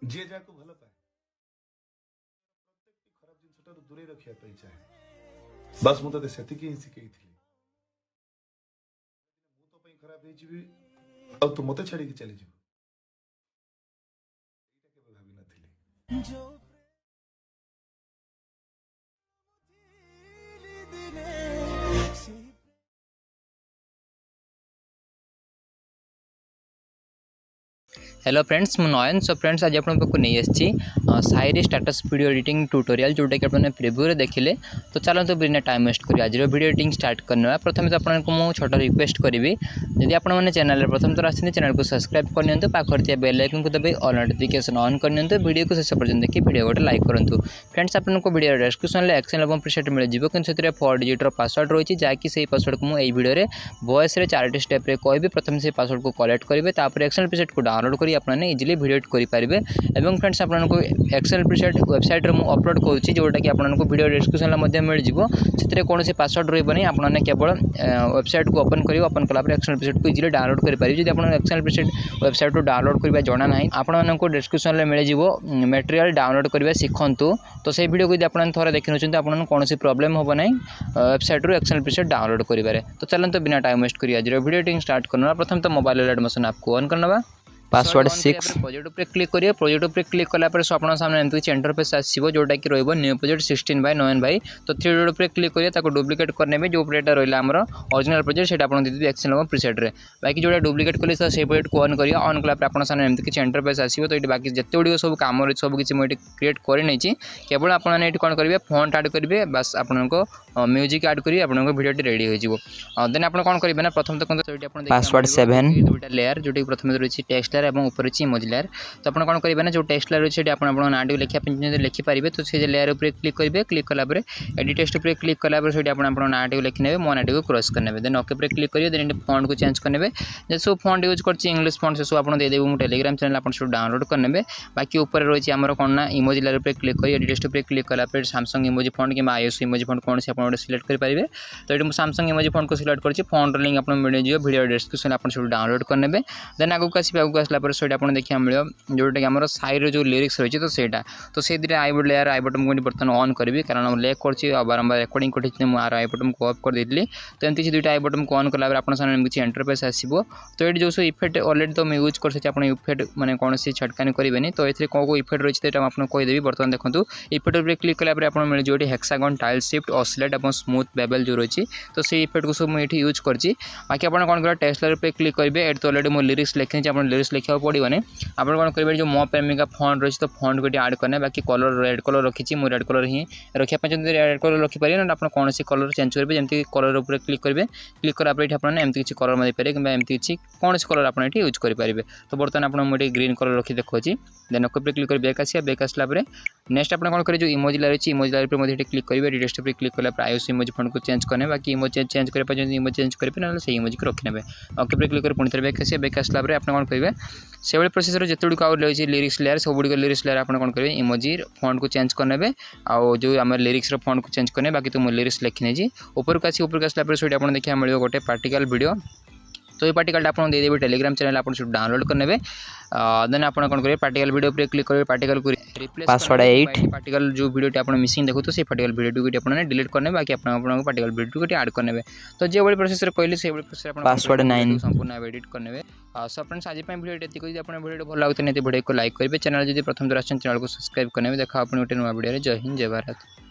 ଯିଏ ଯାହାକୁ ଭଲ ପାଏ ପ୍ରତ୍ୟେକଟି ଖରାପ ଜିନିଷଠାରୁ ଦୂରେଇ ରଖିବା ପାଇଁ ଚାହେଁ। ବାସ୍ ମୁଁ ତତେ ସେତିକି ହିଁ ଶିଖେଇଥିଲି। ମୁଁ ତୋ ପାଇଁ ଖରାପ ହେଇଯିବି ଆଉ ତୁ ମତେ ଛାଡିକି ଚାଲିଯିବୁ, ଏଇଟା କେବେ ଭାବିନଥିଲି। हेलो फ्रेंड्स मु नयन। सो फ्रेंड्स आज आप नहीं आसी साइरी स्टेटस वीडियो एडिटिंग ट्यूटोरियल जोटा कि आपने प्रिव्यू रे देखिले। तो चलते बिना टाइम वेस्ट करी आज वीडियो एडिटिंग स्टार्ट करना। प्रथम तो आपको मुझे छोटा रिक्वेस्ट करी, जदि आपने चैनल प्रथम थर आसते चैनल को सब्सक्राइब करनी, पाखर बेल आइकन को दबाई ऑल नोटिफिकेशन ऑन करनी, वीडियो को शेष पर्यटन देखिए वीडियो गोटे लाइक करूँ। फ्रेंड्स आपको वीडियो डिस्क्रिप्शन में एक्सेल और प्रीसेट मिल जाए कि 4 डिजिट पासवर्ड रही जहाँकि से पासवर्ड को मुझे वीडियो वॉइस 4टी स्टेप कहि। प्रथम से पासवर्ड को कलेक्ट करेंगे, एक्सेल प्रीसेट को डाउनलोड कर आपने इजिली वीडियो एडिट करेंगे। और फ्रेंड्स आपको एक्सेल प्रीसेट वेबसाइट मुझे अपलोड करुँच जोटा कि आपको वीडियो डिस्क्रिप्शन में मिल जाए। कौन पासवर्ड रही आपने केवल वेबसाइट को ओपन करेंगे, ओपन कलापर एक्सेल प्रीसेट को इजिली डाउनलोड करेंगे। जब आप एक्सेल प्रीसेट वेबसाइट को डाउनलोड करवा जाना ना आपको डिस्क्रिप्शन में मिल जाए मटेरियल डाउनलोड करवा सीखतु। तो से वीडियो को आप थोड़ा देखी नौकरी आपको कौन प्रोब्लेम हम ना वेबसाइट एक्सेल प्रीसेट डाउनलोड करेंगे। तो चलते बिना टाइम वेस्ट करिए आज वीडियो एडिटिंग स्टार्ट करना। प्रथम तो मोबाइल एडमिशन आपको ऑन करना, पासवर्ड 6 प्रोजेक्ट पर क्लिक करिए। प्रोजेक्ट पर क्लिक कलापर आप सामने एमती किसी इंटरफेस आसो जोटा कि रही न्यू प्रोजेक्ट 16/9 तो 3 डॉट पर क्लिक करिए, डुप्लिकेट करने जो प्रोजेक्ट रहा आम ओरिजिनल प्रोजेक्ट से देते एक्सेल प्रीसेट रे। बाकी जो डुप्लिकेट कले तो से प्रोजेक्ट को ऑन करिए। ऑन कलापर आप सामने एमती किसी इंटरफेस आसो। तो ये बाकी जिते गुड़ सब कम सब किसी मुझे क्रिएट करनी केवल आपने कौन करेंगे फॉन्ट ऐड करेंगे, बस आपको म्यूजिक ऐड करेंगे आपको वीडियो रेडी हो। देन आप कौन करेंगे ना प्रथम तो पासवर्ड 7 दुईटा लेयर जो प्रथम रही टेक्स्ट लेयर और ऊपर इमोजी लेयर। तो आप कौन करेंगे ना जो टेक्स्ट लेयर अच्छे आप नाटी लिखापी लिखिपारे। तो से लेयर पर क्लिक करेंगे, क्लिक कलापर एडिट टेक्स्ट पर क्लिक कलापर से नाटी लिखने मो नाटी को क्रॉस करने। देन ओके पर क्लिक करेंगे, देन फॉन्ट को चेंज करने जो सब फॉन्ट यूज कर इंग्लिश फॉन्ट से सब आप देदेवी। मुझे टेलीग्राम चैनल आप डाउनलोड करने। बाकी ऊपर रही आमर कौन ना इमोजी लेयर पर क्लिक कर एडिट टेक्स्ट पर क्लिक कलापर सैमसंग इमोजी फॉन्ट कि आईएसओ इमोजी फॉन्ट कौन से आप सिलेक्ट करेंगे। तो ये सैमसंग इमोजी फॉन्ट को सिलेक्ट कर फॉन्ट लिंक आपको मिल जाए वीडियो डिस्क्रिप्शन आप डाउनलोड करने। देन आगे आसला आप देखा मिले जोटा कि आम साइड जो लिरिक्स रही तो सहीटा। तो से दुटा आई लेयर आई बटन को बर्तमान ऑन करी कारण लेक कर बारंबार रेकर्डिंग कर मुझे आई बटन को ऑफ कर देती। तो एमती दुटा आई बटन को ऑन कलापर आप किसी इंटरफेस आसो। तो ये जो सब इफेक्ट ऑलरेडी तो मैं यूज कर आप इफेक्ट मैंने कौन छटकानी करेंगे। तो ये कौन कौ इफेक्ट रही है आपको कहीदेवी। बर्तमान देखो इफेक्ट पर क्लिक कलापर आप मिल जाए हेक्सागन टाइल शिफ्ट ऑसिलेट और स्मूथ बेबल जो रही। तो से इफेक्ट को सब मुझे यूज कर। बाकी आप कौन कर टेक्स्ट लेयर पे क्लिक करेंगे। तो ऑलरेडी मो लिरिक्स लिखी आप लिरिक्स लिखा पड़ोनी। आप कौन करेंगे जो मो प्रेमिका फॉन्ट रही तो फॉन्ट को ऐड करना। बाकी कलर रेड कलर रखी मुझे रेड कलर ही रखापी रेड कलर रखिपारे ना आप कौन कलर चेंज करेंगे। जमी कलर उपर क्लिक करेंगे, क्लिक कलापर ये आपने एमती किसी कलर देपारे कि एमती किसी कौन कलर आप यूज करेंगे। तो बर्तमान आप मुझे ग्रीन कलर रखी देखिए। देन ओके पर क्लिक कर बैक आसिया। बैक आसला नेक्स्ट आप कौन करेंगे जो इमोजी लेयर अच्छी इमोजी लेयर पर मुझे क्लिक करेंगे। टेक्स्ट पर क्लिक कला आईएसओ इमोजी फॉन्ट को चेंज करने। बाकी इमोजी चेंज करने इमोजी चेंज करेंगे ना से इमोजी को रखने। ओके पर क्लिक कर पुणी बैक आसिया। बैक आसला आप कौन करेंगे से भाई प्रोसेस जिते गुड़ आउ रही लिरिक्स लेयर सब गुड़ लिरिक्स लेयर आप कौन करेंगे इमोजी फॉन्ट को चेंज करने आउ जो आम लिरिक्स फॉन्ट को चेंज करने। बाकी तो मुझे लिरिक्स लिखी ऊपर को आसला से आप देखा मिले गोटे पार्टिकल वीडियो। तो ये पार्टिकल आपको देदेवी टेलीग्राम चैनल आप डाउनलोड करने। देन आप कौन करेंगे पार्टिकल वीडियो पर क्लिक करेंगे, पार्टिकल को रिप्लेस पासवर्ड 8 पार्टिकल जो वीडियो आप मिसिंग देखो तो से पार्टिकल वीडियो को डिलीट करने। बाकी आप पार्टिकल वीडियो को ऐड करने। तो जो भाई प्रोसेस कहली से प्रोसेस पासवर्ड 9 संपूर्ण एडिट करने। सो फ्रेंड्स आज वीडियो ये आप वीडियो भल लगता है वीडियो को लाइक करेंगे। चैनल जब प्रथम थर चैनल को सब्सक्राइब करने। देखा आप गोटे नुआ वीडियो। जय हिंद जय भारत।